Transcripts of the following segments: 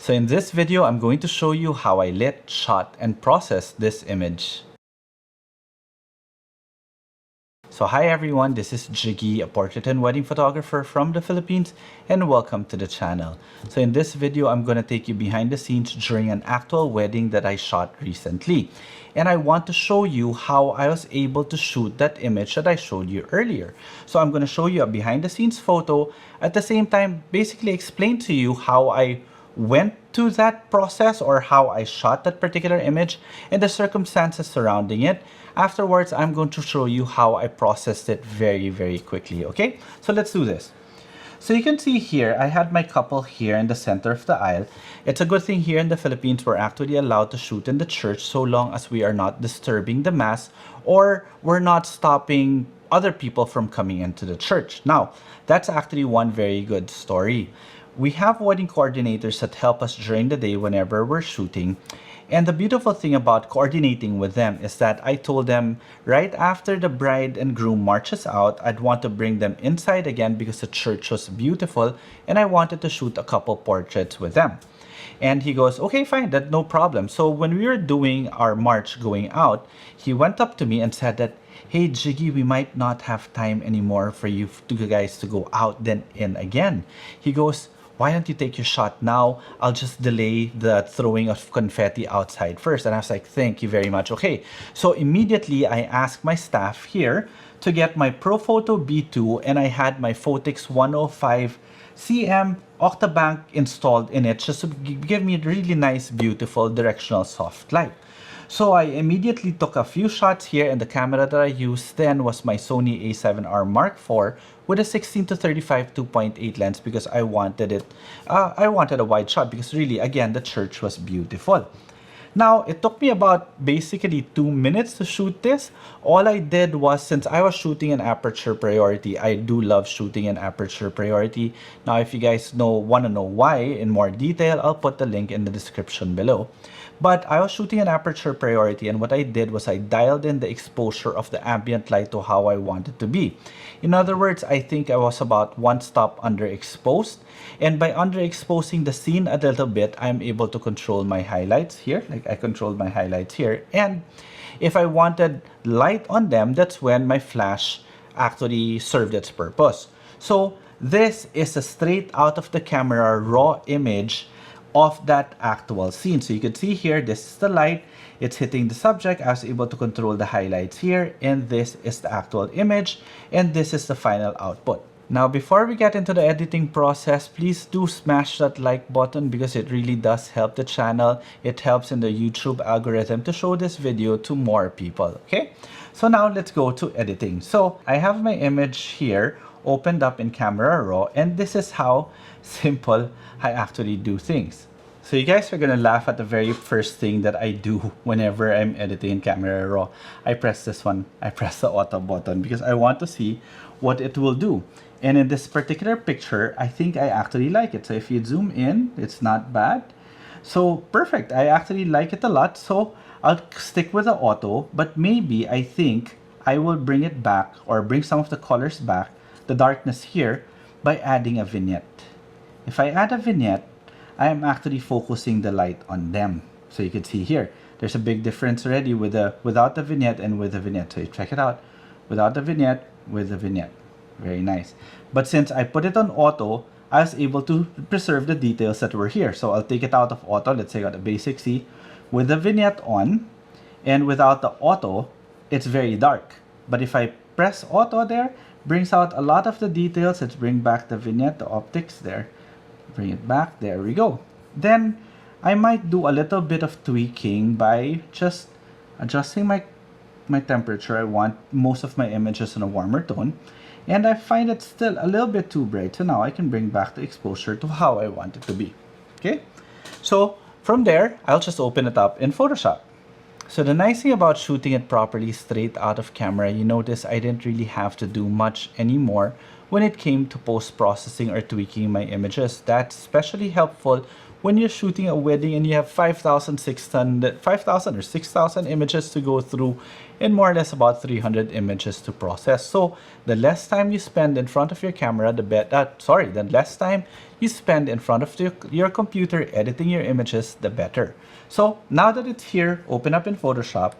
So in this video, I'm going to show you how I lit, shot, and processed this image. So hi everyone, this is Jiggie, a portrait and wedding photographer from the Philippines, and welcome to the channel. So in this video, I'm going to take you behind the scenes during an actual wedding that I shot recently. And I want to show you how I was able to shoot that image that I showed you earlier. So I'm going to show you a behind the scenes photo, at the same time basically explain to you how I went to that process or how I shot that particular image and the circumstances surrounding it. Afterwards, I'm going to show you how I processed it very quickly, okay? So let's do this. So you can see here, I had my couple here in the center of the aisle. It's a good thing here in the Philippines, we're actually allowed to shoot in the church so long as we are not disturbing the mass or we're not stopping other people from coming into the church. Now, that's actually one very good story. We have wedding coordinators that help us during the day whenever we're shooting. And the beautiful thing about coordinating with them is that I told them right after the bride and groom marches out, I'd want to bring them inside again because the church was beautiful and I wanted to shoot a couple portraits with them. And he goes, okay, fine, that's no problem. So when we were doing our march going out, he went up to me and said that, hey, Jiggy, we might not have time anymore for you guys to go out then in again. He goes, why don't you take your shot now? I'll just delay the throwing of confetti outside first. And I was like, thank you very much. Okay. So immediately I asked my staff here to get my Profoto B2 and I had my Phottix 105 cm Octabank installed in it just to give me a really nice, beautiful directional soft light. So I immediately took a few shots here and the camera that I used then was my Sony a7R Mark IV with a 16-35 2.8 lens because I wanted a wide shot because really, again, the church was beautiful. Now, it took me about basically 2 minutes to shoot this. All I did was, since I was shooting in aperture priority, I do love shooting in aperture priority. Now, if you guys want to know why in more detail, I'll put the link in the description below. But I was shooting in aperture priority and what I did was I dialed in the exposure of the ambient light to how I want it to be. In other words, I think I was about one stop underexposed. And by underexposing the scene a little bit, I'm able to control my highlights here. Like I controlled my highlights here. And if I wanted light on them, that's when my flash actually served its purpose. So this is a straight out of the camera raw image of that actual scene. So you can see here, this is the light, it's hitting the subject. I was able to control the highlights here, and this is the actual image, and this is the final output. Now, before we get into the editing process, please do smash that like button because it really does help the channel. It helps in the YouTube algorithm to show this video to more people, okay? So now let's go to editing. So I have my image here opened up in Camera Raw, and this is how simple I actually do things. So you guys are gonna laugh at the very first thing that I do whenever I'm editing in Camera Raw. I press this one, I press the auto button because I want to see what it will do. And in this particular picture, I think I actually like it. So if you zoom in, it's not bad. So perfect, I actually like it a lot. So I'll stick with the auto, but maybe I think I will bring it back or bring some of the colors back, the darkness here, by adding a vignette. If I add a vignette, I am actually focusing the light on them. So you can see here, there's a big difference already without the vignette and with the vignette. So you check it out, without the vignette, with the vignette. Very nice. But since I put it on auto, I was able to preserve the details that were here. So I'll take it out of auto. Let's say I got a basic C with the vignette on, and without the auto, it's very dark. But if I press auto there, brings out a lot of the details. Let's bring back the vignette, the optics there. Bring it back. There we go. Then I might do a little bit of tweaking by just adjusting my temperature. I want most of my images in a warmer tone. And I find it still a little bit too bright. So now I can bring back the exposure to how I want it to be. Okay. So from there, I'll just open it up in Photoshop. So the nice thing about shooting it properly straight out of camera, you notice I didn't really have to do much anymore when it came to post-processing or tweaking my images. That's especially helpful when you're shooting a wedding and you have 5,000 or 6,000 images to go through and more or less about 300 images to process. So the less time you spend in front of your camera, the less time you spend in front of your computer editing your images, the better. So now that it's here, open up in Photoshop,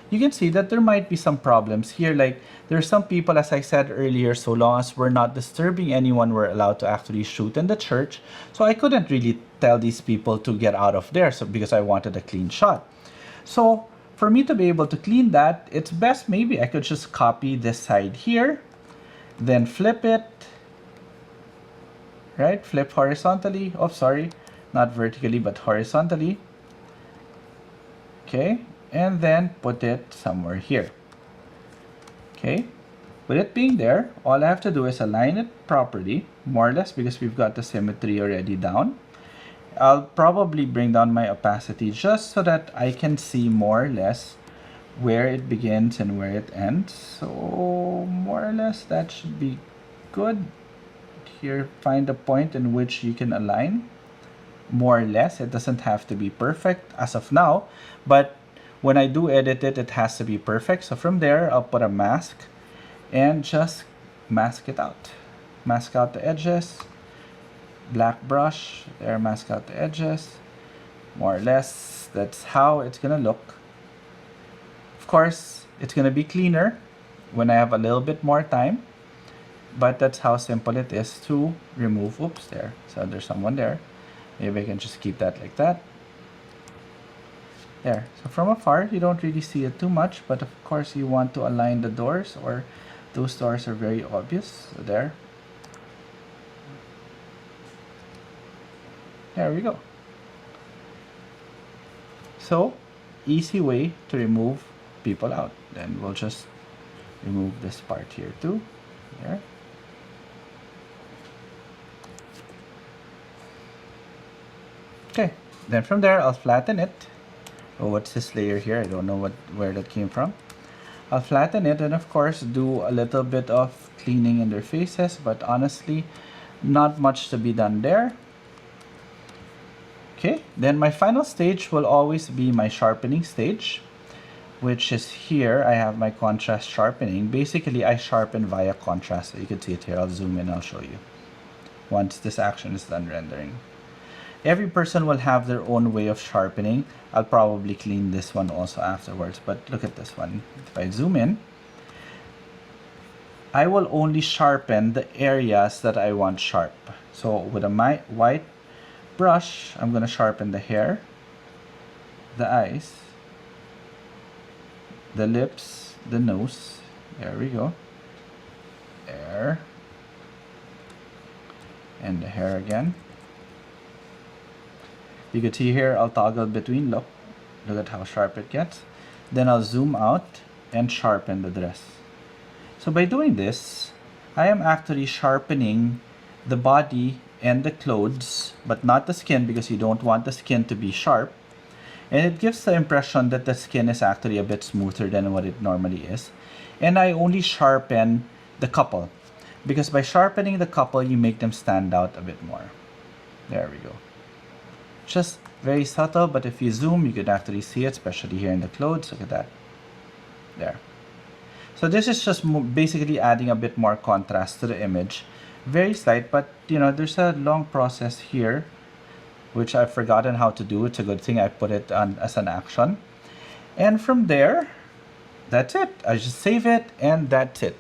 you can see that there might be some problems here. Like there are some people, as I said earlier, so long as we're not disturbing anyone, we're allowed to actually shoot in the church. So I couldn't really tell these people to get out of there, because I wanted a clean shot. So for me to be able to clean that, it's best maybe I could just copy this side here, then flip it, right? Flip horizontally. Oh, sorry, not vertically, but horizontally. Okay. And then put it somewhere here. Okay, with it being there, all I have to do is align it properly, more or less, because we've got the symmetry already down. I'll probably bring down my opacity just so that I can see more or less where it begins and where it ends. So more or less that should be good. Here, find a point in which you can align. More or less, it doesn't have to be perfect as of now, but when I do edit it, it has to be perfect. So from there, I'll put a mask and just mask it out. Mask out the edges. Black brush. There, mask out the edges. More or less, that's how it's gonna look. Of course, it's gonna be cleaner when I have a little bit more time. But that's how simple it is to remove. Oops, there. So there's someone there. Maybe I can just keep that like that. There. So from afar, you don't really see it too much, but of course you want to align the doors, or those doors are very obvious. So there. There we go. So, easy way to remove people out. Then we'll just remove this part here too. There. Okay. Then from there, I'll flatten it. Oh, what's this layer here? I don't know where that came from. I'll flatten it and of course do a little bit of cleaning in their faces, but honestly, not much to be done there. Okay, then my final stage will always be my sharpening stage, which is here. I have my contrast sharpening. Basically, I sharpen via contrast. So you can see it here. I'll zoom in, I'll show you once this action is done rendering. Every person will have their own way of sharpening. I'll probably clean this one also afterwards, but look at this one. If I zoom in, I will only sharpen the areas that I want sharp. So with a white brush, I'm going to sharpen the hair, the eyes, the lips, the nose. There we go. There. And the hair again. You can see here, I'll toggle between. Look at how sharp it gets. Then I'll zoom out and sharpen the dress. So by doing this, I am actually sharpening the body and the clothes, but not the skin, because you don't want the skin to be sharp. And it gives the impression that the skin is actually a bit smoother than what it normally is. And I only sharpen the couple, because by sharpening the couple, you make them stand out a bit more. There we go. Just very subtle, but if you zoom, you could actually see it, especially here in the clothes. Look at that. There. So this is just basically adding a bit more contrast to the image. Very slight, but you know, there's a long process here, which I've forgotten how to do. It's a good thing I put it on as an action. And from there, that's it. I just save it, and that's it.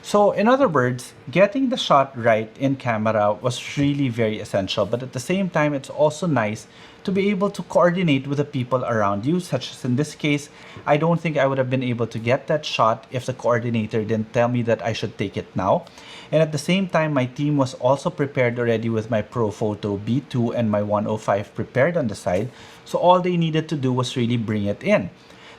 So in other words, getting the shot right in camera was really very essential, but at the same time, it's also nice to be able to coordinate with the people around you, such as in this case, I don't think I would have been able to get that shot if the coordinator didn't tell me that I should take it now. And at the same time, my team was also prepared already with my ProPhoto B2 and my 105 prepared on the side, so all they needed to do was really bring it in.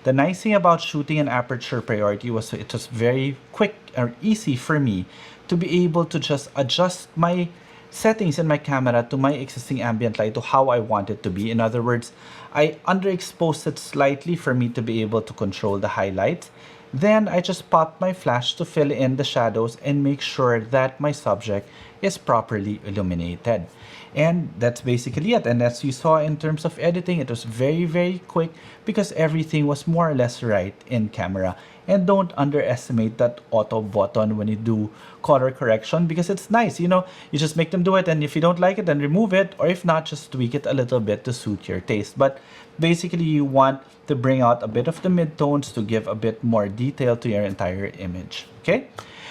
The nice thing about shooting an Aperture Priority was it was very quick or easy for me to be able to just adjust my settings in my camera to my existing ambient light to how I want it to be. In other words, I underexposed it slightly for me to be able to control the highlights. Then I just popped my flash to fill in the shadows and make sure that my subject is properly illuminated. And that's basically it. And as you saw in terms of editing, it was very quick because everything was more or less right in camera. And don't underestimate that auto button when you do color correction, because it's nice, you know, you just make them do it, and if you don't like it, then remove it, or if not, just tweak it a little bit to suit your taste. But basically you want to bring out a bit of the midtones to give a bit more detail to your entire image. Okay,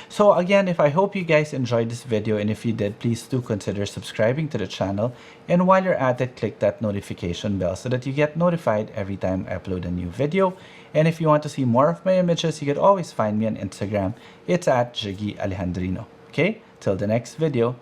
so again, I hope you guys enjoyed this video, and if you did, please do consider subscribing to the channel, and while you're at it, click that notification bell so that you get notified every time I upload a new video. And if you want to see more of my images, you can always find me on Instagram. It's at Jiggie Alejandrino. Okay, till the next video.